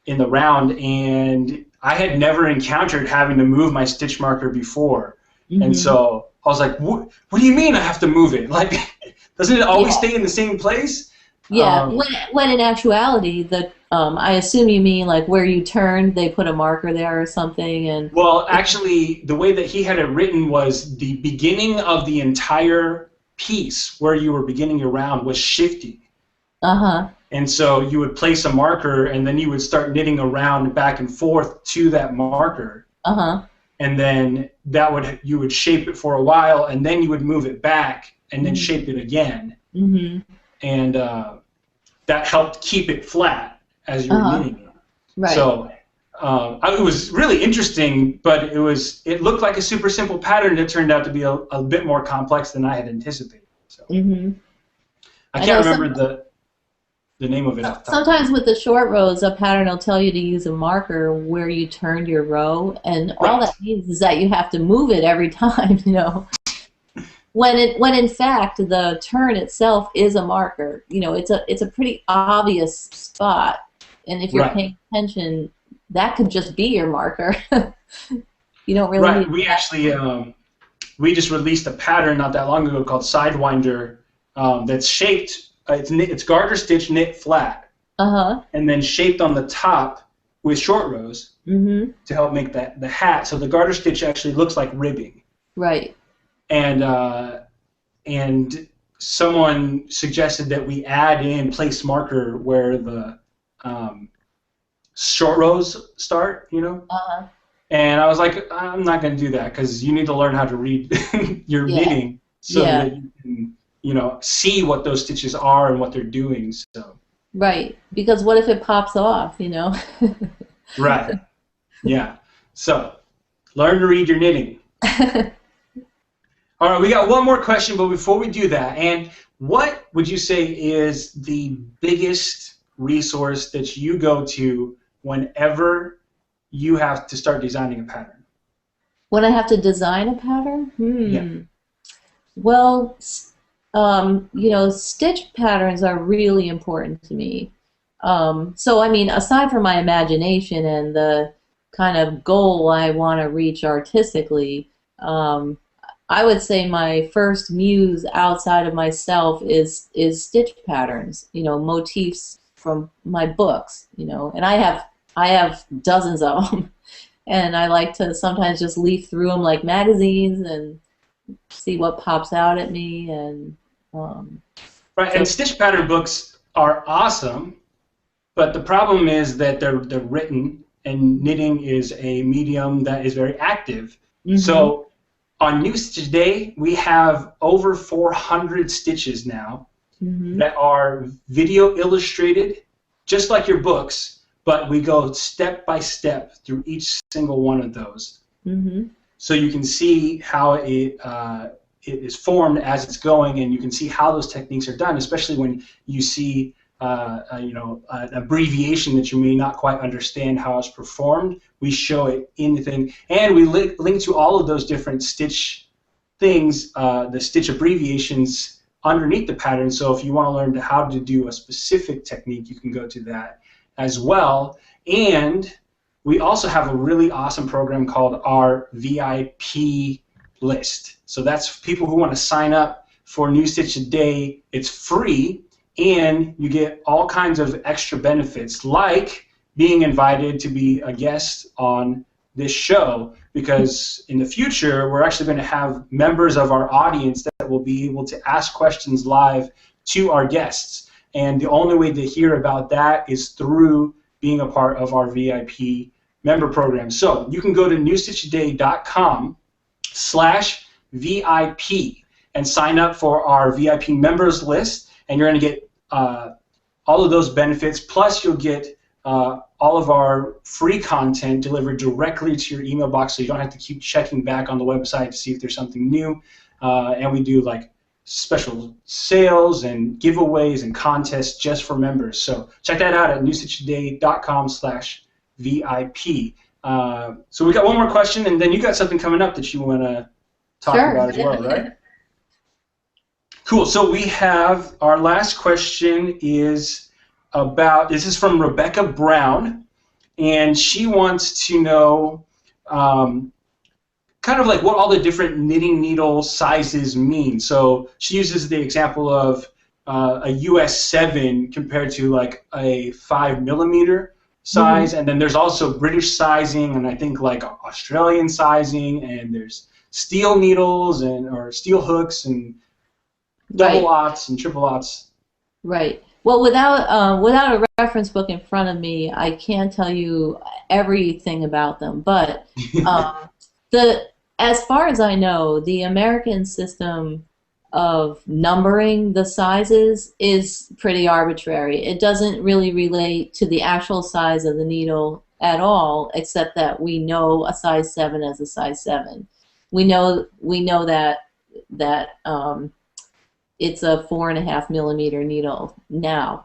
in the round. And I had never encountered having to move my stitch marker before, and Hmm. so I was like, What do you mean I have to move it? Like, doesn't it always Yeah. stay in the same place?" Yeah. Um, When in actuality, I assume you mean like where you turned, they put a marker there or something, and Well, it, actually, the way that he had it written was the beginning of the entire piece where you were beginning your round was shifting. uh-huh. And so you would place a marker and then you would start knitting around back and forth to that marker. Uh-huh. And then you would shape it for a while and then you would move it back and then Hmm. shape it again. Hmm. And that helped keep it flat as you were Uh-huh. knitting it. Right. So it was really interesting, but it looked like a super simple pattern. It turned out to be a bit more complex than I had anticipated. So Hmm. I I can't know remember the name of it off the top of my sometimes head. with the short rows, a pattern will tell you to use a marker where you turned your row, and all Right, that means is that you have to move it every time, you know. When in fact the turn itself is a marker, you know, it's a pretty obvious spot, and if you're right, paying attention, that could just be your marker. You don't really right. need We that. actually we just released a pattern not that long ago called Sidewinder that's shaped. It's garter stitch knit flat, Uh-huh. and then shaped on the top with short rows Mm-hmm. to help make that the hat. So the garter stitch actually looks like ribbing, Right. and and someone suggested that we add in place marker where the um, short rows start. Uh-huh. And I was like, I'm not going to do that because you need to learn how to read your Yeah. knitting so Yeah. that you can, see what those stitches are and what they're doing. So, Right. Because what if it pops off, you know? right, yeah. So, learn to read your knitting. All right, we got one more question, but before we do that, and what would you say is the biggest resource that you go to whenever you have to start designing a pattern? When I have to design a pattern? Yeah. Well, you know, stitch patterns are really important to me. So, I mean, aside from my imagination and the kind of goal I want to reach artistically, um, I would say my first muse outside of myself is stitch patterns. You know, motifs from my books. You know, and I have dozens of them, and I like to sometimes just leaf through them like magazines and see what pops out at me, and um, Right, and so. stitch pattern books are awesome, but the problem is that they're written, and knitting is a medium that is very active. Hmm. So on New Stitch Day, we have over 400 stitches now Hmm. that are video illustrated, just like your books, but we go step by step through each single one of those. Hmm. So you can see how it is formed as it's going, and you can see how those techniques are done, especially when you see an abbreviation that you may not quite understand how it's performed. We show it in the thing, and we link to all of those different stitch things, the stitch abbreviations underneath the pattern. So if you want to learn how to do a specific technique, you can go to that as well. And we also have a really awesome program called our VIP list. So that's people who want to sign up for New Stitch a Day. It's free, and you get all kinds of extra benefits, like being invited to be a guest on this show. because in the future we're actually going to have members of our audience that will be able to ask questions live to our guests. And the only way to hear about that is through being a part of our VIP member program. So you can go to newstitchaday.com/VIP and sign up for our VIP members list, and you're going to get all of those benefits, plus you'll get all of our free content delivered directly to your email box, so you don't have to keep checking back on the website to see if there's something new. And we do like special sales and giveaways and contests just for members. So check that out at newstitchaday.com/VIP. So we got one more question, and then you got something coming up that you want to talk about as well, right? Cool. So we have our last question is about, this is from Rebecca Brown, and she wants to know kind of like what all the different knitting needle sizes mean. So she uses the example of a US 7 compared to like a 5mm size, and then there's also British sizing, and I think like Australian sizing, and there's steel needles or steel hooks and double aughts and triple aughts. Right. Well, without a reference book in front of me, I can't tell you everything about them. But as far as I know, the American system of numbering the sizes is pretty arbitrary. It doesn't really relate to the actual size of the needle at all, except that we know a size 7 as a size 7. We know that it's a 4.5mm needle now.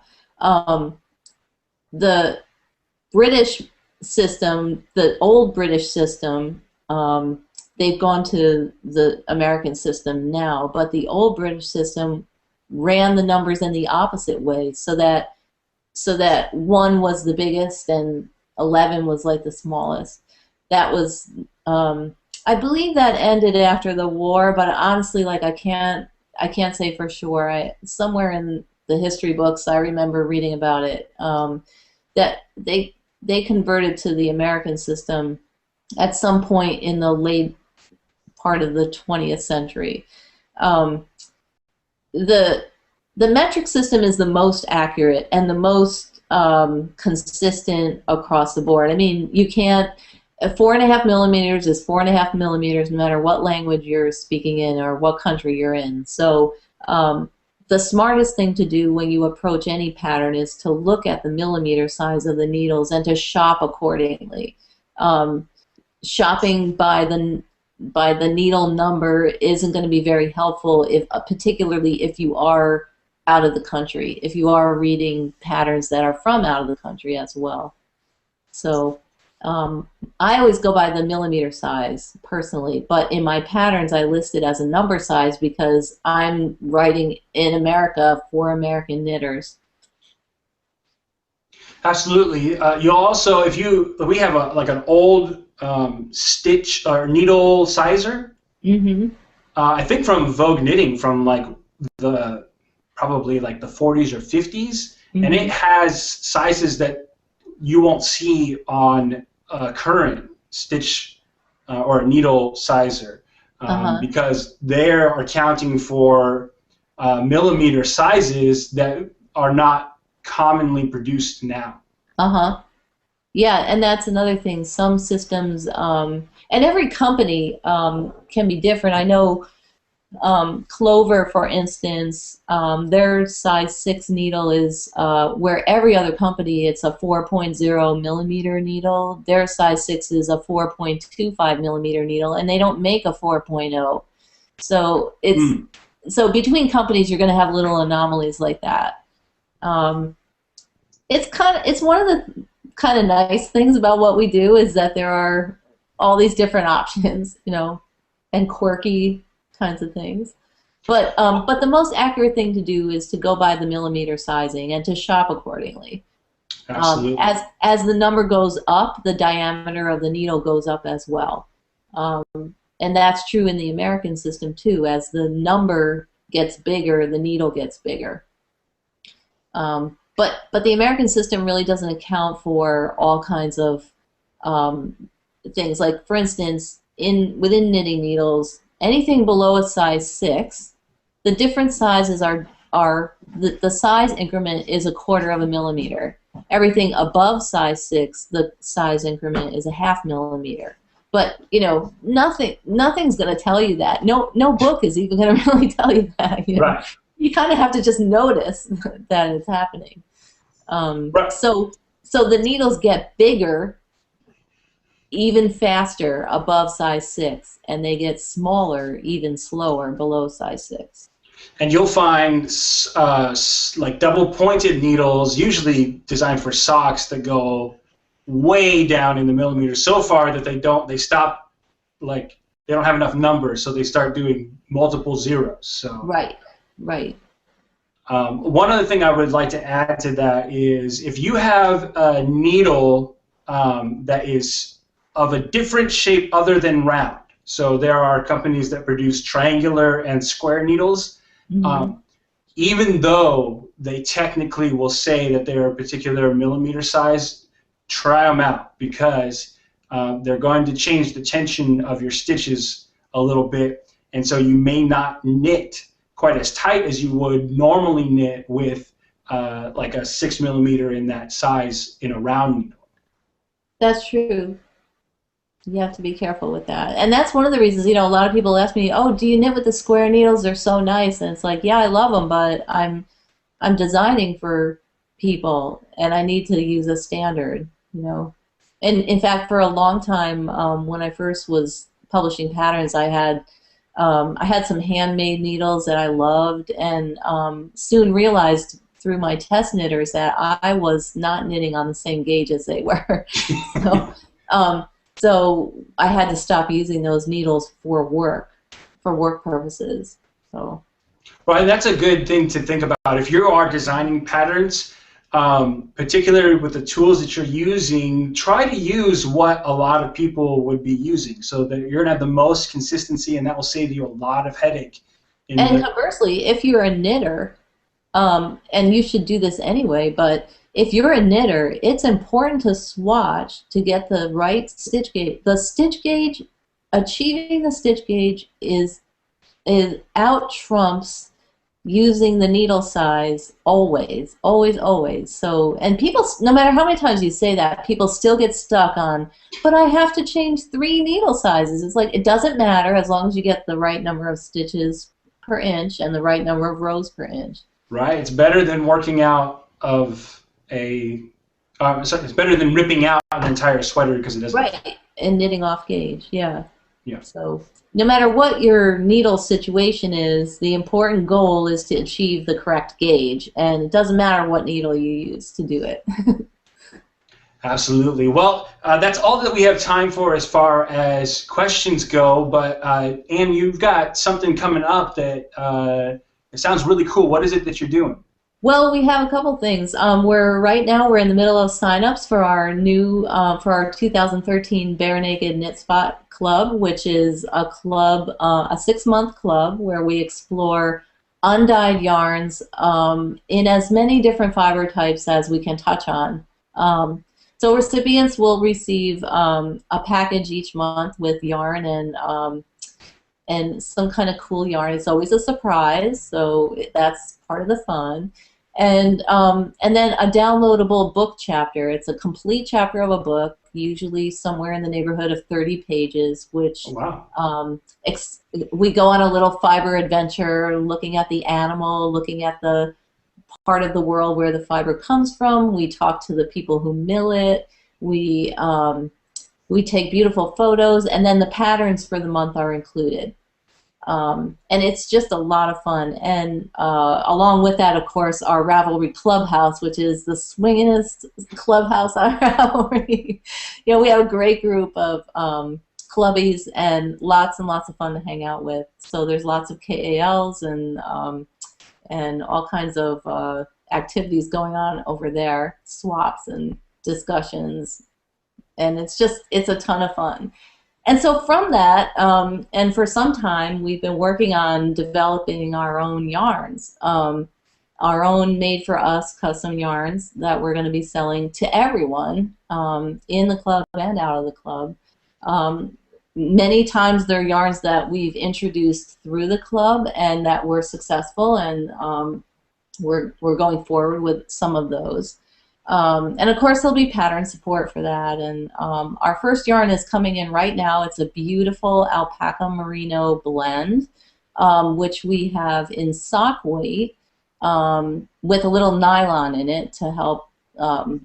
The British system, the old British system, they've gone to the American system now, but the old British system ran the numbers in the opposite way, so that 1 was the biggest and 11 was like the smallest. That was, I believe that ended after the war, but honestly, like I can't say for sure. Somewhere in the history books, I remember reading about it, that they converted to the American system at some point in the late part of the 20th century. The metric system is the most accurate and the most consistent across the board. I mean, you can't. 4.5mm is 4.5mm no matter what language you're speaking in or what country you're in. So the smartest thing to do when you approach any pattern is to look at the millimeter size of the needles and to shop accordingly. Shopping by the needle number isn't going to be very helpful, particularly if you are out of the country, if you are reading patterns that are from out of the country as well. So I always go by the millimeter size personally, but in my patterns I list it as a number size because I'm writing in America for American knitters. Absolutely. You also, we have like an old stitch or needle sizer. Mm-hmm. I think from Vogue Knitting from like probably like the 40s or 50s, mm-hmm. and it has sizes that you won't see on a current stitch or needle sizer because they're accounting for millimeter sizes that are not commonly produced now. Yeah, and that's another thing. Some systems, and every company can be different. I know Clover, for instance, their size 6 needle is where every other company it's a 4.0mm needle. Their size 6 is a 4.25mm needle, and they don't make a 4.0. So so between companies you're going to have little anomalies like that. It's one of the kind of nice things about what we do is that there are all these different options, and quirky kinds of things. But the most accurate thing to do is to go by the millimeter sizing and to shop accordingly. Absolutely. As the number goes up, the diameter of the needle goes up as well. And that's true in the American system too. As the number gets bigger, the needle gets bigger. But the American system really doesn't account for all kinds of things. Like, for instance, within knitting needles, anything below a size 6, the different sizes are the size increment is 1/4 of a millimeter. Everything above size 6, the size increment is 1/2 millimeter. But nothing's going to tell you that. No book is even going to really tell you that. Right. You kind of have to just notice that it's happening. Right. So the needles get bigger even faster above size 6, and they get smaller even slower below size 6. And you'll find like double-pointed needles, usually designed for socks, that go way down in the millimeters so far that they stop, like they don't have enough numbers, so they start doing multiple zeros. So Right. one other thing I would like to add to that is if you have a needle that is of a different shape other than round. So there are companies that produce triangular and square needles. Mm-hmm. Even though they technically will say that they're a particular millimeter size, try them out, because they're going to change the tension of your stitches a little bit, and so you may not knit quite as tight as you would normally knit with like a 6 millimeter in that size in a round needle. That's true. You have to be careful with that. And that's one of the reasons, a lot of people ask me, oh, do you knit with the square needles? They're so nice. And it's like, yeah, I love them, but I'm designing for people, and I need to use a standard, And in fact, for a long time, when I first was publishing patterns, I had some handmade needles that I loved, and soon realized through my test knitters that I was not knitting on the same gauge as they were. So I had to stop using those needles for work purposes. So. Well, and that's a good thing to think about. If you are designing patterns, particularly with the tools that you're using, try to use what a lot of people would be using, so that you're going to have the most consistency, and that will save you a lot of headache. And conversely, if you're a knitter, and you should do this anyway, but if you're a knitter, it's important to swatch to get the right stitch gauge. The stitch gauge, achieving the stitch gauge is out trumps using the needle size always. So, and people, no matter how many times you say that, people still get stuck on, but I have to change 3 needle sizes. It's like, it doesn't matter as long as you get the right number of stitches per inch and the right number of rows per inch. Right. It's better than working out of it's better than ripping out an entire sweater because it doesn't. Right. And knitting off gauge. Yeah. Yeah. So no matter what your needle situation is, the important goal is to achieve the correct gauge, and it doesn't matter what needle you use to do it. Absolutely. Well, that's all that we have time for as far as questions go, but Anne, you've got something coming up that it sounds really cool. What is it that you're doing? Well, we have a couple things. Right now we're in the middle of sign-ups for our new for our 2013 Bare Naked KnitSpot Club, which is a club, a 6-month club where we explore undyed yarns in as many different fiber types as we can touch on. So recipients will receive a package each month with yarn and some kind of cool yarn. It's always a surprise, so that's part of the fun. And then a downloadable book chapter. It's a complete chapter of a book, usually somewhere in the neighborhood of 30 pages, which we go on a little fiber adventure, looking at the animal, looking at the part of the world where the fiber comes from. We talk to the people who mill it. We take beautiful photos, and then the patterns for the month are included. And it's just a lot of fun. And along with that, of course, our Ravelry Clubhouse, which is the swingingest clubhouse on Ravelry. We have a great group of clubbies and lots of fun to hang out with. So there's lots of KALs and all kinds of activities going on over there, swaps and discussions. And it's a ton of fun. And so from that, and for some time, we've been working on developing our own yarns, our own made-for-us custom yarns that we're going to be selling to everyone in the club and out of the club. Many times they're yarns that we've introduced through the club and that were successful, and we're going forward with some of those. And of course there'll be pattern support for that. And our first yarn is coming in right now. It's a beautiful alpaca merino blend, which we have in sock weight with a little nylon in it to help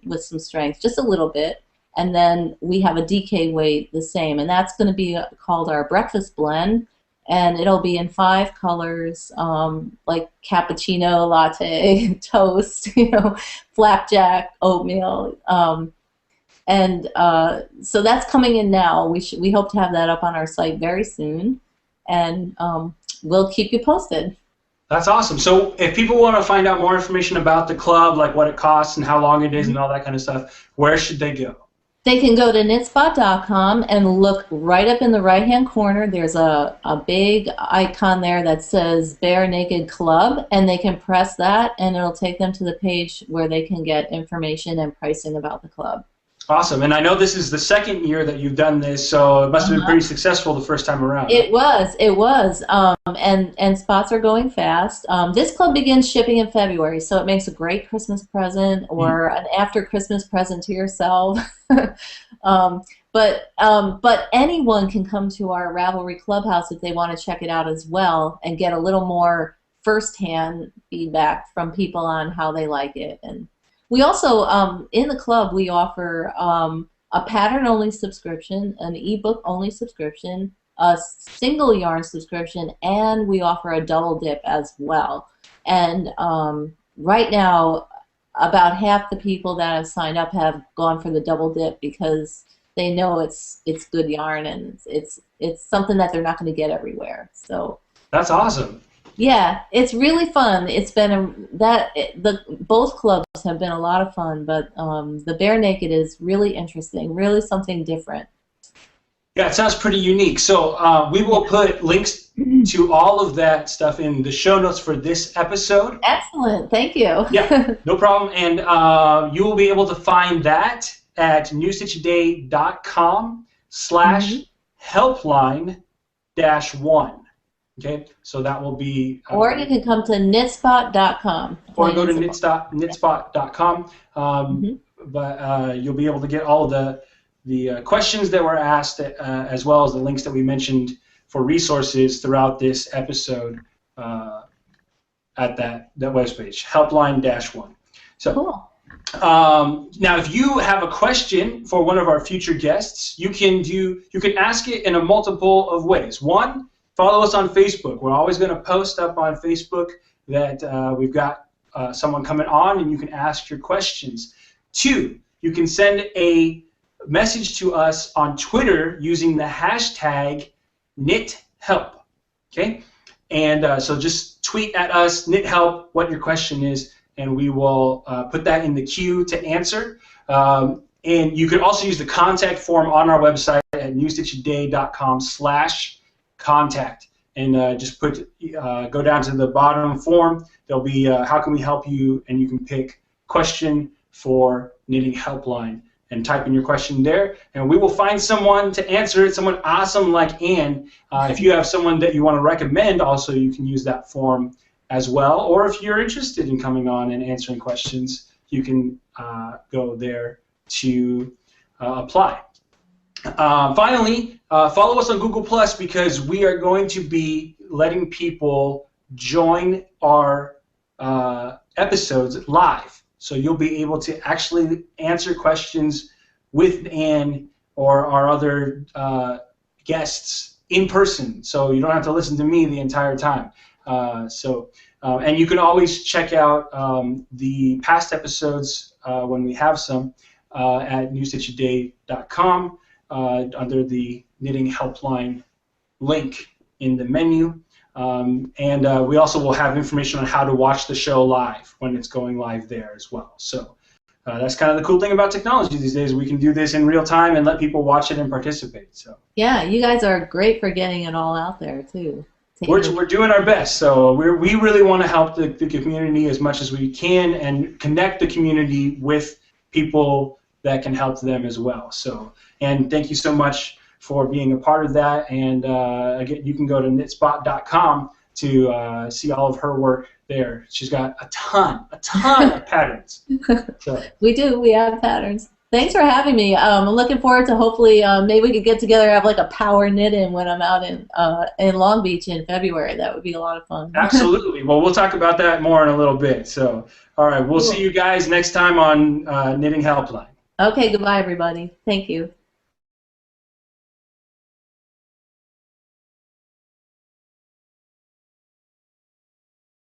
with some strength, just a little bit. And then we have a DK weight the same, and that's going to be called our breakfast blend, and it'll be in 5 colors, like cappuccino, latte, toast, flapjack, oatmeal, and so that's coming in now. We hope to have that up on our site very soon, and we'll keep you posted. That's awesome. So if people want to find out more information about the club, like what it costs and how long it is and all that kind of stuff, where should they go? They can go to knitspot.com and look right up in the right-hand corner. There's a big icon there that says Bare Naked Club, and they can press that, and it'll take them to the page where they can get information and pricing about the club. Awesome. And I know this is the second year that you've done this, so it must have been pretty successful the first time around. It was. And spots are going fast. This club begins shipping in February, so it makes a great Christmas present or an after Christmas present to yourself. But anyone can come to our Ravelry Clubhouse if they want to check it out as well and get a little more firsthand feedback from people on how they like it. And we also, in the club, we offer a pattern-only subscription, an ebook-only subscription, a single yarn subscription, and we offer a double dip as well. And right now, about half the people that have signed up have gone for the double dip because they know it's good yarn and it's something that they're not going to get everywhere. So that's awesome. Yeah, it's really fun. It's been both clubs have been a lot of fun, but the Bare Naked is really interesting, really something different. Yeah, it sounds pretty unique. So we will put links to all of that stuff in the show notes for this episode. Excellent, thank you. Yeah, no problem. And you will be able to find that at newstitchaday.com/helpline-1. Okay, so that will be. Or you can come to knitspot.com. Or go to knitspot.com. But you'll be able to get all the questions that were asked, as well as the links that we mentioned for resources throughout this episode at that webpage, helpline-1. So, cool. Now, if you have a question for one of our future guests, you can ask it in a multiple of ways. One, follow us on Facebook. We're always going to post up on Facebook that we've got someone coming on, and you can ask your questions. 2, you can send a message to us on Twitter using the hashtag KnitHelp. Okay, and so just tweet at us KnitHelp what your question is, and we will put that in the queue to answer. And you can also use the contact form on our website at newstitchaday.com/contact, and just go down to the bottom form. There'll be how can we help you, and you can pick question for Knitting Helpline and type in your question there, and we will find someone to answer it, someone awesome like Anne. If you have someone that you want to recommend, also you can use that form as well, or if you're interested in coming on and answering questions, you can go there to apply. Finally, follow us on Google Plus, because we are going to be letting people join our episodes live. So you'll be able to actually answer questions with Anne or our other guests in person. So you don't have to listen to me the entire time. And you can always check out the past episodes when we have some at newstitchaday.com under the Knitting Helpline link in the menu. And we also will have information on how to watch the show live when it's going live there as well. So that's kind of the cool thing about technology these days. We can do this in real time and let people watch it and participate. So yeah, you guys are great for getting it all out there too. We're doing our best. So we really want to help the community as much as we can and connect the community with people that can help them as well. So, and thank you so much for being a part of that. And again, you can go to knitspot.com to see all of her work there. She's got a ton of patterns. So. We do. We have patterns. Thanks for having me. I'm looking forward to hopefully maybe we could get together and have like a power knit-in when I'm out in Long Beach in February. That would be a lot of fun. Absolutely. Well, we'll talk about that more in a little bit. So, all right, we'll see you guys next time on Knitting Helpline. Okay, goodbye, everybody. Thank you.